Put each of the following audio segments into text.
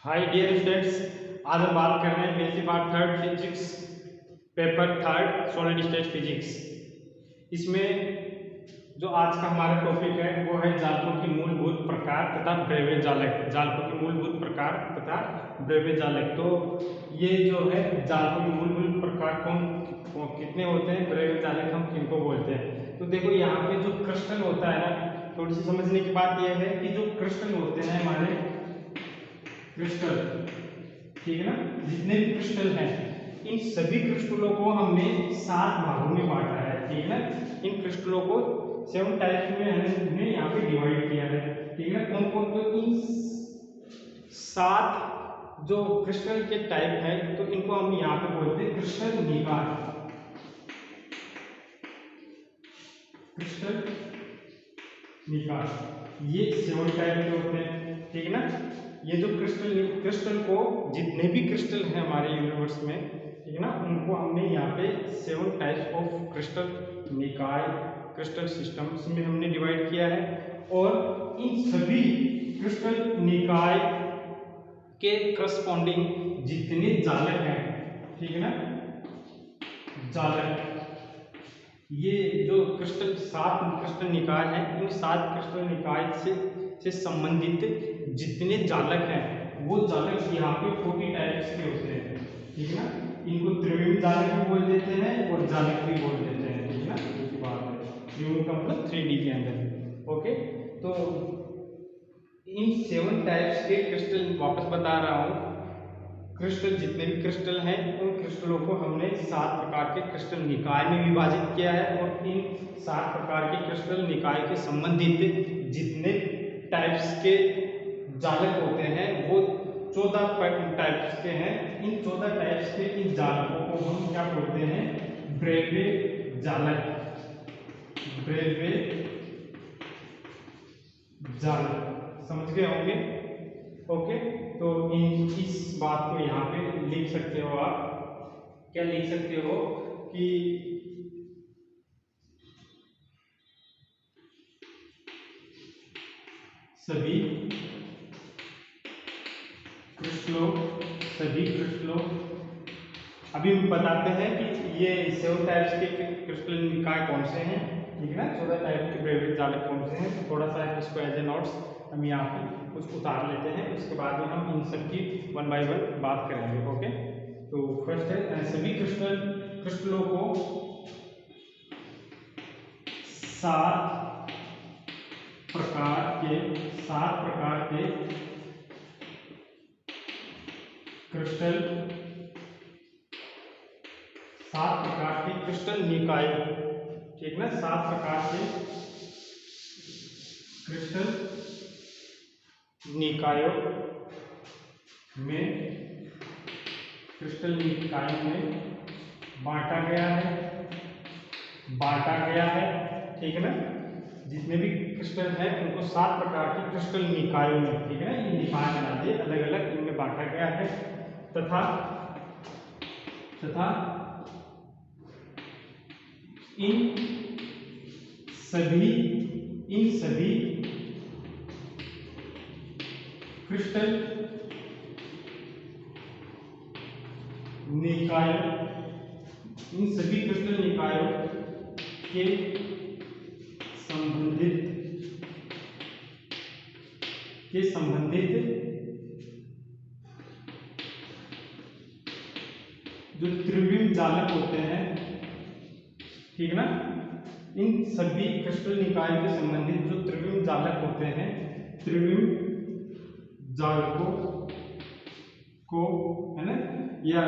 Hi dear students, आज हम बात कर रहे हैं basic part third physics paper third solid state physics. इसमें जो आज का हमारा टॉपिक है वो है जालकों की मूलभूत प्रकार तथा ब्रेवे जालक। जालकों के मूलभूत प्रकार तथा ब्रेवे जालक। तो ये जो है जालकों के मूलभूत प्रकार कौन कितने होते हैं, ब्रेवे जालक हम किनको बोलते हैं। तो देखो यहाँ पे जो क्रिस्टल होता है ना, थोड़ी सी समझने की बात यह है कि जो क्रिस्टल होते हैं हमारे क्रिस्टल, ठीक है ना, जितने भी क्रिस्टल हैं इन सभी क्रिस्टलों को हमने 7 भागों में बांटा है। ठीक है ना, इन क्रिस्टलों को 7 टाइप्स में हमने यहाँ पे डिवाइड किया है। ठीक है ना, कौन कौन, तो इन 7 जो क्रिस्टल के टाइप है तो इनको हम यहाँ पे बोलते हैं क्रिस्टल निकाय। क्रिस्टल निकाय ये 7 टाइप के होते हैं। ठीक है ना, ये जो क्रिस्टल को जितने भी क्रिस्टल हैं हमारे यूनिवर्स में, ठीक है ना, उनको हमने यहाँ पे 7 टाइप्स ऑफ क्रिस्टल निकाय क्रिस्टल सिस्टम्स में हमने डिवाइड किया है। और इन सभी क्रिस्टल निकाय के करस्पॉन्डिंग जितने जालक हैं, ठीक है ना, जालक, ये जो 7 क्रिस्टल निकाय हैं, इन 7 क्रिस्टल निकाय से संबंधित जितने जालक हैं वो जालक यहाँ पे 40 टाइप्स के होते हैं। ठीक है ना, इनको त्रिविम जालक भी बोल देते हैं और जालक भी बोल देते हैं। ठीक है ना, ये बात है, त्रिविम का मतलब 3D के अंदर। ओके, तो इन 7 टाइप्स के क्रिस्टल वापस बता रहा हूँ। क्रिस्टल जितने भी क्रिस्टल हैं उन क्रिस्टलों को हमने 7 प्रकार के क्रिस्टल निकाय में विभाजित किया है। और इन 7 प्रकार के क्रिस्टल निकाय के संबंधित जितने टाइप्स के जालक होते हैं वो 14 टाइप्स के हैं। इन 14 टाइप्स के इन जालकों को हम क्या बोलते हैं, ब्रेवे जालक। ब्रेवे जालक समझ गए होंगे। ओके, तो इस बात को यहाँ पे लिख सकते हो आप, क्या लिख सकते हो कि सभी क्रिस्टलों अभी हम बताते हैं कि ये 7 टाइप्स के क्रिस्टल निकाय कौन से हैं। ठीक है ना, 14 टाइप के ब्रेवे जालक कौन से हैं। तो थोड़ा सा इसको एज ए नोट्स हम यहाँ पे कुछ उतार लेते हैं, उसके बाद में हम इन सब की 1 बाय 1 बात करेंगे। ओके, तो फर्स्ट है सभी क्रिस्टलों को 7 प्रकार के क्रिस्टल 7 प्रकार के क्रिस्टल निकाय, ठीक ना, 7 प्रकार के क्रिस्टल निकायों में बांटा गया है। ठीक है ना, जितने भी क्रिस्टल हैं उनको 7 प्रकार के क्रिस्टल निकायों में, ठीक है ना, ये निकाय बना दिए अलग अलग, इनमें बांटा गया है। तथा इन सभी क्रिस्टल निकायों के संबंधित जो त्रिविम जालक होते हैं, ठीक है ना, इन सभी क्रिस्टल निकाय के संबंधित जो त्रिविम जालक होते हैं, त्रिविम जालकों को, है ना, या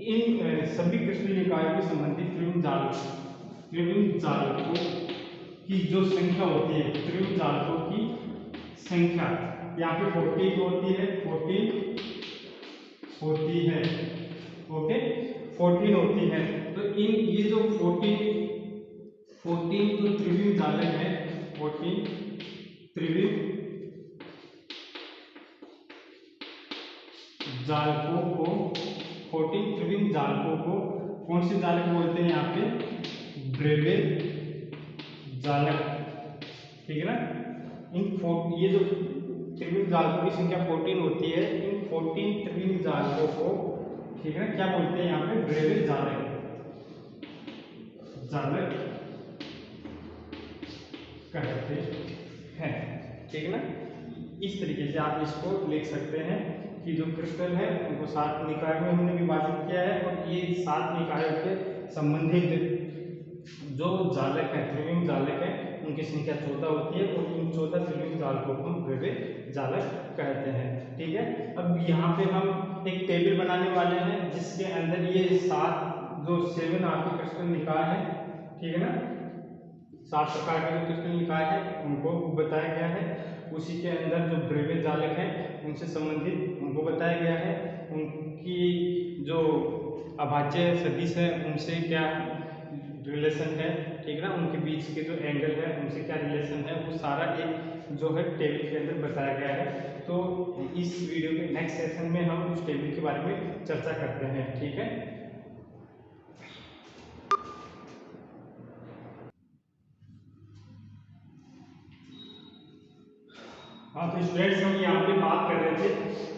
इन सभी क्रिस्टल निकायों के संबंधित त्रिविम जालकों की जो संख्या होती है, त्रिविम जालकों की संख्या यहाँ पे 40 होती है, 14 होती है। ओके, 14 होती है। तो ये जो 14 जो त्रिविम जालक है, 14 त्रिविम जालकों को 14 त्रिविम जालकों को कौन से जालक बोलते हैं, यहाँ पे ब्रेवे जालक। ठीक है ना, ये जो त्रिविम जालकों की संख्या 14 होती है। इन 14 त्रिविम जालकों को, ठीक है, क्या बोलते हैं यहाँ पे, ब्रेविल जालक कहते हैं, ठीक है ना। इस तरीके से आप इसको लिख सकते हैं कि जो क्रिस्टल है उनको 7 निकाय में हमने विभाजित किया है, और ये 7 निकायों के संबंधित जो जालक है, त्रिविम जालक है, उनकी संख्या 14 होती है, और इन 14 त्रिविम जालकों को हम ब्रेविल जालक कहते हैं, ठीक है। अब यहाँ पे हम एक टेबल बनाने वाले हैं जिसके अंदर ये 7 जो 7 आपके क्रिस्टल निकाय है, ठीक है ना, 7 प्रकार के जो क्रिस्टल निकाय है उनको बताया गया है। उसी के अंदर जो ब्रेविल जालक है उनसे संबंधित उनको बताया गया है, उनकी जो अभाज्य सदिश है उनसे क्या रिलेशन है, ठीक है ना, उनके बीच के जो एंगल है उनसे क्या रिलेशन है, वो सारा एक जो है टेबल के अंदर बताया गया है। तो इस वीडियो के नेक्स्ट सेशन में हम उस टेबल के बारे में चर्चा करते हैं, ठीक है। हाँ, तो स्टूडेंट्स हम यहाँ पे बात कर रहे थे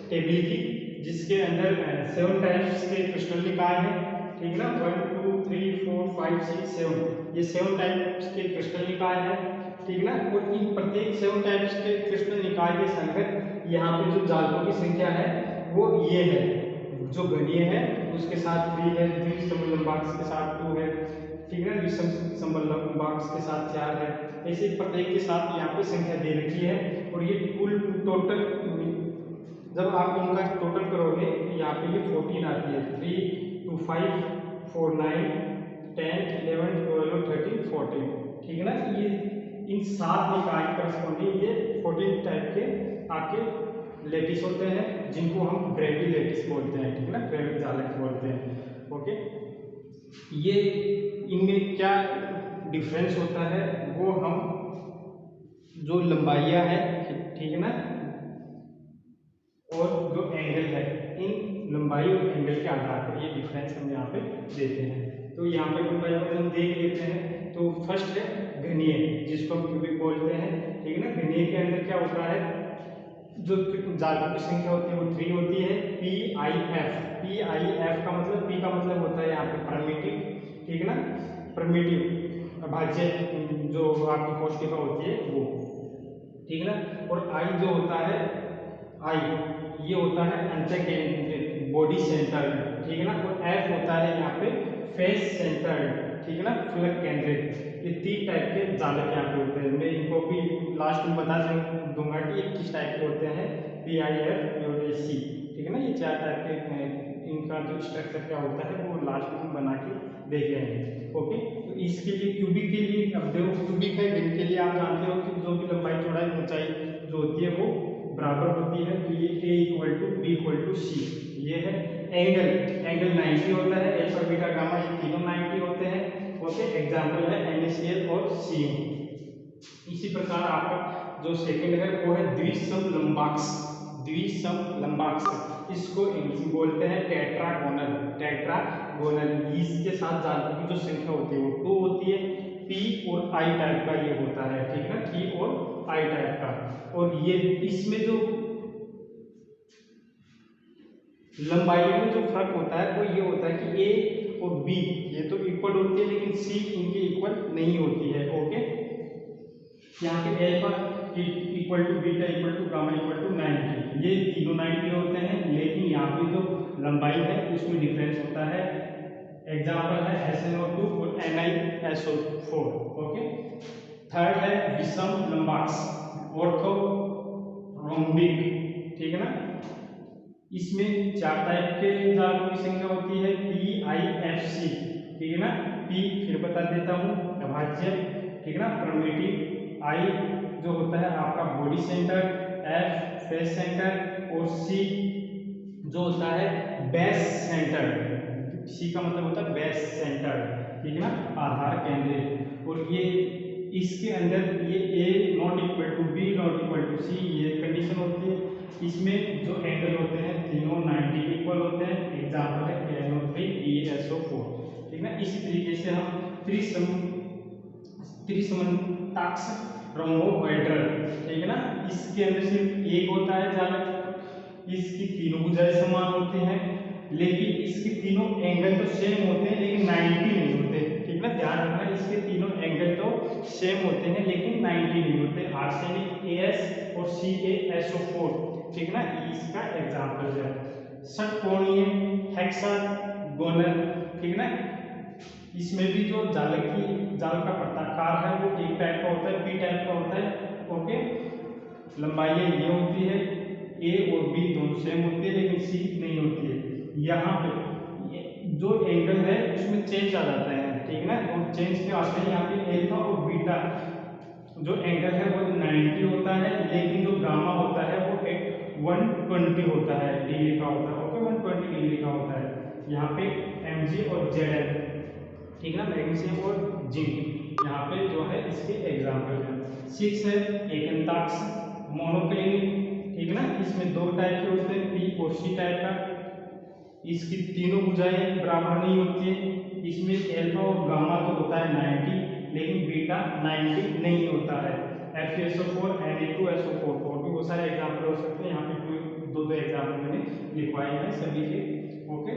टेबल की, जिसके अंदर 7 टाइप्स के क्रिस्टल निकाय है, ठीक है ना, 1 2 3 4 5 6 7, ये 7 टाइप्स के क्रिस्टल निकाय है, ठीक है ना। और इन प्रत्येक 7 टाइप्स के क्रिस्टल निकाय के संगत यहाँ पे जो जालकों की संख्या है वो ये है, जो गणीय है उसके साथ 3 है, द्विसंबलंबाक्स के साथ 2 है, ठीक है ना, विषमसंबलंबाक्स के साथ 4 है, ऐसे प्रत्येक के साथ यहाँ पे संख्या दे रखी है। और ये कुल टोटल जब आप इनका टोटल करोगे तो यहाँ पे ये 14 आती है, 3 2 5 4 9 10 11 12 13 14, ठीक है ना। ये इन 7 निकाय करस्पॉन्डिंग ये 14 टाइप के आपके लेटिस होते हैं, जिनको हम ब्रेविल लेटिस बोलते हैं, ठीक है ना, ब्रेविल जालक बोलते हैं, ओके। ये इनमें क्या डिफरेंस होता है वो हम जो लंबाइयाँ है, ठीक है ना, और जो एंगल है, इन लंबाई और एंगल के आधार पर ये डिफरेंस हम यहाँ पे देते हैं। तो यहाँ पे लंबाई हम देख लेते हैं। तो फर्स्ट है घनीय, जिसको हम क्यूबिक बोलते हैं, ठीक है ना। घनीय के अंदर क्या होता है, जो जालकों की संख्या होती है वो 3 होती है। PIF का मतलब, P का मतलब होता है यहाँ पे परमिटिव, ठीक है ना, परमिटिव अभाज्य जो आपकी कोशिका होती है वो, ठीक है ना। और I जो होता है, I ये होता है अंतःकेंद्रित, बॉडी सेंटर्ड, ठीक है ना। और F होता है यहाँ पे फेस सेंटर्ड, ठीक है ना, फलक केंद्रित। ये 3 टाइप के जालक यहाँ पे होते हैं। मैं इनको भी लास्ट में बता दूंगा कि ये किस टाइप के होते हैं, PIF और C, ठीक है ना। ये 4 टाइप के, इनका जो स्ट्रक्चर क्या होता है वो लास्ट में हम बना के देख लेंगे, ओके। तो इसके लिए क्यूबिक के लिए, अब देखो क्यूबिक है, इनके लिए आप जानते हो कि जो भी लंबाई चौड़ाई ऊंचाई जो होती है वो बराबर होती है। तो ये A = B = C, ये है। एंगल 90 होता है, अल्फा बीटा गामा ये तीनों 90 होते हैं, ओके। एग्जांपल है NaCl और CO। इसी प्रकार आपका जो सेकंड है वो है द्विसमलंबाक्स, इसको इंग्लिश में बोलते हैं टेट्रागोनल। इसके साथ जालकों की जो संख्या होती है वो 2 होती है। P और I टाइप का ये होता है, ठीक है ना, P और I टाइप का। और ये इसमें जो लंबाई में जो फर्क होता है वो ये होता है कि A और B ये तो इक्वल होती है, लेकिन C इनके इक्वल नहीं होती है, ओके। यहाँ पे अल्फा = बीटा = गामा = 90, ये तीनों 90 होते हैं, लेकिन यहाँ पे जो लंबाई है उसमें डिफरेंस होता है। एग्जांपल है SnO2 और NiSO4, ओके। थर्ड है विषम लंबाक्स, ऑर्थोरोम्बिक, ठीक है ना। इसमें 4 टाइप के जालकों की संख्या होती है, PIFC, ठीक है ना। P फिर बता देता हूँ, अभाज्य, ठीक है ना, परमिटिव। I जो होता है आपका body centre, F face centre, और C जो होता है बेस सेंटर। C का मतलब होता है बेस सेंटर, ठीक है ना, आधार केंद्रित। और ये इसके अंदर ये A ≠ B ≠ C ये कंडीशन होती है। इसमें जो एंगल होते हैं तीनों 90 इक्वल होते हैं। एग्जांपल है KNO3 ESO4, ठीक है ना। इसी तरीके से हम त्रिसमन्ताक्ष रोम्बोहेड्रल, ठीक है ना। इसके अंदर सिर्फ एक होता है जालक, इसकी तीनों भुजाएं समान होती हैं, लेकिन इसके तीनों एंगल तो सेम होते हैं लेकिन 90 नहीं होते, ठीक है ना। ध्यान रखना, इसके तीनों एंगल तो सेम होते हैं लेकिन 90 नहीं होते। आर्सेनिक AS और CaSO4, ठीक है ना, इसका एग्जाम्पल है। षटकोणीय हेक्सागोनल, ठीक है ना, इसमें भी जो जाल का प्रकार है वो एक टाइप का होता है, पी टाइप का होता है, ओके। लंबाई ये होती है, ए और बी दोनों सेम होती है लेकिन सी नहीं होती है। यहाँ पे जो एंगल है उसमें चेंज आ जाता है, ठीक है ना, और चेंज के आते हैं यहाँ पे एल्फा और बीटा। जो एंगल है वो 90 होता है लेकिन जो गामा होता है वो 120 होता है, डिग्री का होता है, ओके, 120 डिग्री का होता है। यहाँ पे Mg और Zn, ठीक है ना, मैग्नीशियम और जिंक यहाँ पे जो है इसके एग्जाम्पल है। 6 है एकंताक्ष मोनोक्लिनिक, ठीक है ना, इसमें दो टाइप के होते हैं, पी और सी टाइप का। इसकी तीनों भुजाएं बराबर नहीं होती है, इसमें एल्फा और गामा तो होता है 90 लेकिन बीटा 90 नहीं होता है। FeSO4 Na2SO4 और भी बहुत सारे एग्जाम्पल हो सकते हैं, यहाँ पे दो एग्जाम्पल मैंने लिखवाए हैं सभी के, ओके।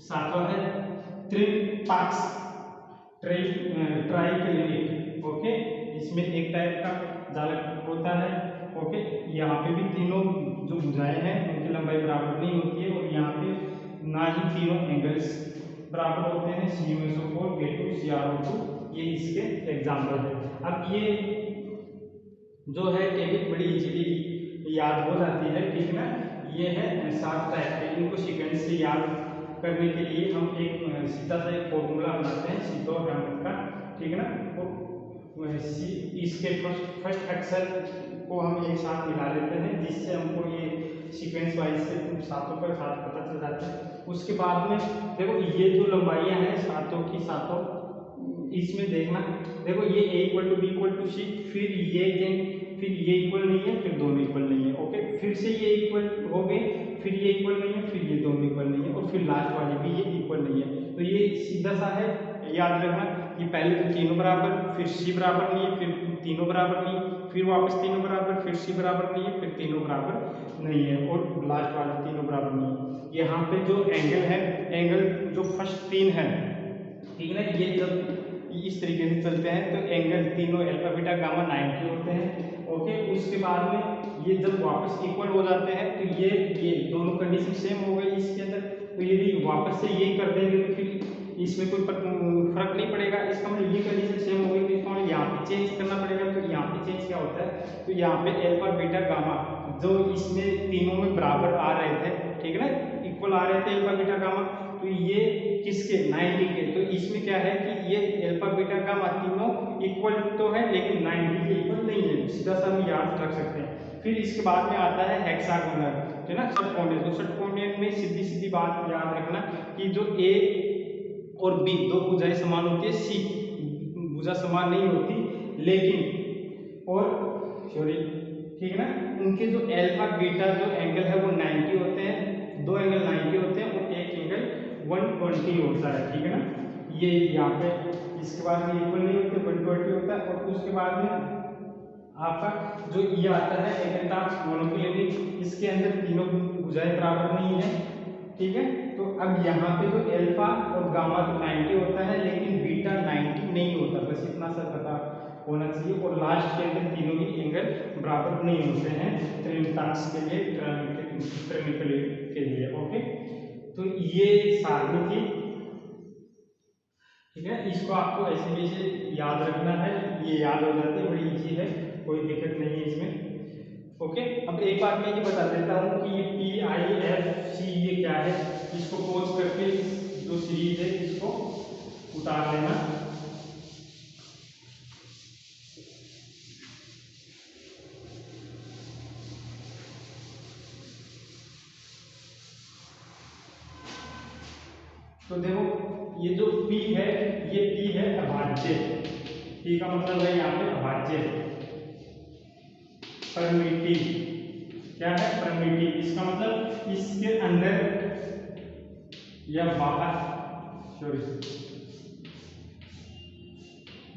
सातवां है त्रिपाक्स ट्राइक्लिनिक, ओके, इसमें एक टाइप का जालक होता है, ओके। यहाँ पे भी तीनों जो भुजाएं हैं उनकी लंबाई बराबर नहीं होती है और यहाँ पे ना ही तीनों एंगल्स बराबर होते हैं, CuSO4 K2 CrO2, ये इसके एग्जाम्पल है। अब ये जो है टेक्निक बड़ी इजीली याद हो जाती है, ठीक है ना। ये है 7 टाइप के, इनको सीक्वेंस से याद करने के लिए हम एक सीधा सा एक फॉर्मूला बनाते हैं सीधो और रैमट का, ठीक है ना। तो इसके फर्स्ट अक्षर को हम एक साथ मिला लेते हैं जिससे हमको ये सीक्वेंस वाइज से सातों का साथ पता चल जाता है। उसके बाद में देखो ये जो लंबाइयाँ हैं सातों की सातों, इसमें देखना, देखो ये A = B = C, फिर ये इक्वल नहीं है, फिर दोनों इक्वल नहीं है, ओके, फिर से ये इक्वल हो गए, फिर ये इक्वल नहीं है, फिर ये दोनों इक्वल नहीं है, और फिर लास्ट वाले भी ये इक्वल नहीं है। तो ये सीधा सा है, याद रखना कि पहले तो तीनों बराबर, फिर C बराबर नहीं है, फिर तीनों बराबर नहीं, फिर वापस तीनों बराबर, फिर C बराबर नहीं है, फिर तीनों बराबर नहीं है, और लास्ट वाले तीनों बराबर नहीं है। यहाँ पे जो एंगल है, एंगल जो फर्स्ट 3 है, ठीक है ना, ये जब इस तरीके से चलते हैं तो एंगल तीनों अल्फा बीटा गामा 90 होते हैं, ओके। उसके बाद में ये जब वापस इक्वल हो जाते हैं तो ये दोनों कंडीशन सेम हो गई इसके अंदर, तो यदि वापस से ये कर देंगे तो फिर इसमें कोई फर्क नहीं पड़ेगा। इसका मतलब ये कंडीशन सेम हो गई तो इसका मतलब यहाँ पे चेंज करना पड़ेगा। तो यहाँ पे चेंज क्या होता है, तो यहाँ पे अल्फा बीटा गामा जो इसमें तीनों में बराबर आ रहे थे, ठीक है ना, इक्वल आ रहे थे अल्फा बीटा गामा, तो ये किसके 90 के, तो इसमें क्या है कि ये अल्फा बीटा गामा तीनों इक्वल तो है लेकिन 90 के इक्वल नहीं है, सीधा सा हम याद रख सकते हैं। फिर इसके बाद में आता है हेक्सागोनल, है ना, षटकोणीय। तो षटकोणीय में सीधी सीधी बात याद रखना कि जो A और B दो भुजाएं समान होती है, C भुजा समान नहीं होती लेकिन, और सॉरी, ठीक है ना, उनके जो अल्फा बीटा जो एंगल है वो 90 होते हैं, दो एंगल 90 होते हैं और एक एंगल 120 होता है, ठीक है ना। ये यहाँ पे इसके बाद में इक्वल नहीं होते, 120 होता है। और उसके बाद में आपका जो ये आता है एकंताक्ष मोनोक्लिनिक, इसके अंदर तीनों भुजाएं बराबर नहीं है, ठीक है। तो अब यहाँ पे जो अल्फा और गामा तो 90 होता है लेकिन बीटा 90 नहीं होता, बस इतना सा पता होना चाहिए। और लास्ट के अंदर तीनों ही एंगल बराबर नहीं होते हैं त्रिताक्ष के लिए, के लिए, ओके। तो ये सारणी थी, ठीक है। इसको आपको ऐसे भी ऐसे याद रखना है, ये याद हो जाती है, बड़ी इजी है, कोई दिक्कत नहीं है इसमें, ओके। अब एक बात मैं ये बता देता हूँ कि ये PIFC ये क्या है, इसको पॉज करके जो सीरीज है इसको उतार लेना। तो देखो ये जो P है, ये P है अभाज्य, P का मतलब है यहाँ पे अभाज्य, परमिटिव, क्या है परमिटिव, इसका मतलब इसके अंदर या बाहर, सॉरी,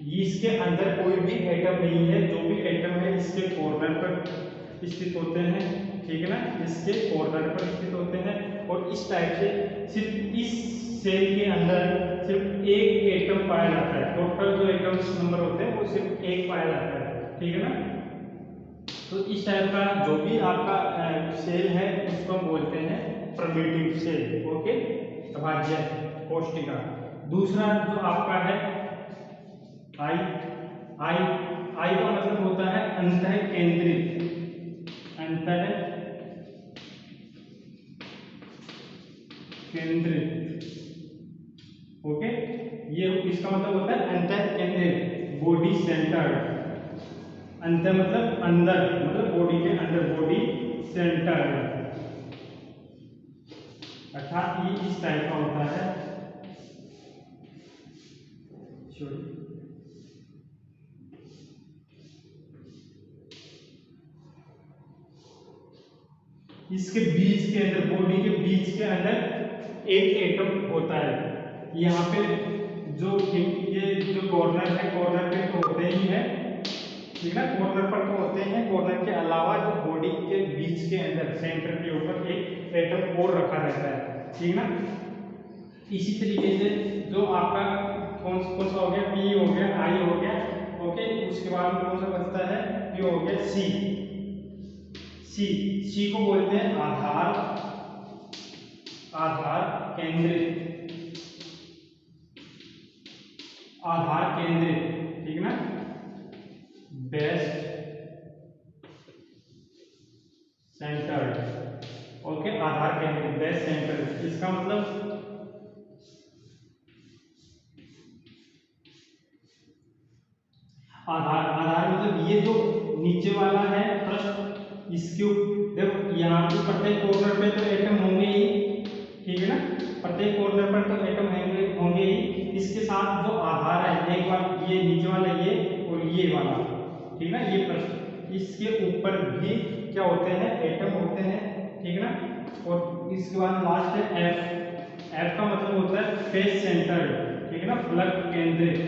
इसके अंदर कोई भी एटम नहीं है, जो भी एटम है इसके कॉर्नर पर स्थित होते हैं, ठीक है ना, इसके कॉर्नर पर स्थित होते हैं। और इस टाइप से सिर्फ इस सेल के अंदर सिर्फ एक एटम पाया जाता है, टोटल जो एटम्स नंबर होते हैं वो सिर्फ एक पाया जाता है, ठीक है ना। तो इस टाइप का जो भी आपका सेल है उसको हम बोलते हैं प्रिमिटिव सेल, ओके, अभाज्य कोशिका। दूसरा जो आपका है आई आई आई का मतलब होता है अंतः केंद्रित, अंतः केंद्रित, ओके, ये इसका मतलब होता है अंतः केंद्रित, बॉडी सेंटर्ड। अंतर मतलब अंदर, मतलब बॉडी के अंदर, बॉडी सेंटर, अर्थात ये इस टाइप का होता है। इसके बीच के अंदर, बॉडी के बीच के अंदर एक एटम होता है। यहाँ पे जो ये जो कॉर्नर है, कॉर्नर पे तो होते ही है, ठीक है ना, कॉर्नर पर तो होते हैं। कॉर्नर के अलावा जो बॉडी के बीच के अंदर सेंटर के ऊपर एक एटम और रखा रहता है, ठीक है ना। इसी तरीके से जो आपका कौन सा हो गया, पी हो गया, आई हो गया, ओके, उसके बाद में कौन सा बचता है, पी हो गया, सी। सी को बोलते हैं आधार, आधार केंद्रित, आधार केंद्रित, ठीक है ना, बेस्ट सेंटर्ड, ओके, आधार केंद्रित, बेस्ट सेंटर्ड। इसका मतलब आधार, आधार मतलब ये जो नीचे वाला है पृष्ठ, इसके देखो यहाँ पे प्रत्येक कॉर्नर पे तो एटम होंगे ही, ठीक है ना, प्रत्येक कॉर्नर पर तो एटम होंगे ही। इसके साथ जो आधार है, एक बार ये नीचे वाला ये और ये वाला, ठीक है ना, ये पृष्ठ, इसके ऊपर भी क्या होते हैं, एटम होते हैं, ठीक है ना। और इसके बाद लास्ट है एफ। एफ का मतलब होता है फेस सेंटर, ठीक है ना, फलक केंद्रित,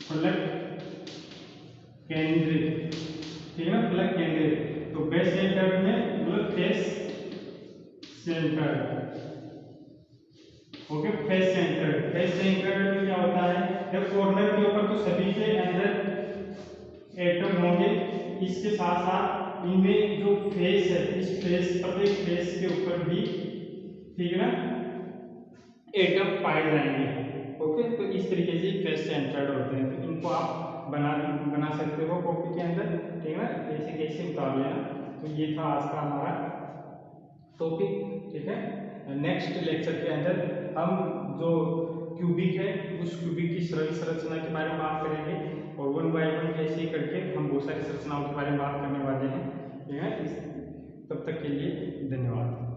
फलक केंद्रित, ठीक है ना, फलक केंद्रित। तो बेस सेंटर में मतलब face centre, okay, face centre. Face centre में क्या होता है, जब कॉर्नर के ऊपर तो सभी के अंदर एटम होंगे, इसके साथ साथ इनमें जो फेस है, इस फेस, प्रत्येक फेस के ऊपर भी, ठीक है ना, एटम पाए जाएंगे, ओके। तो इस तरीके से फेस सेंटर्ड होते हैं। तो इनको आप बना सकते हो कॉपी के अंदर, ठीक है ना, ऐसे कैसे उतार लेना। तो ये था आज का हमारा टॉपिक, ठीक है। नेक्स्ट लेक्चर के अंदर हम जो क्यूबिक है उस क्यूबिक की सरल संरचना के बारे में बात करेंगे, और 1 बाय 1 कैसे करके हम बहुत सारी संरचनाओं के बारे में बात करने वाले हैं, ठीक है। तब तक के लिए धन्यवाद।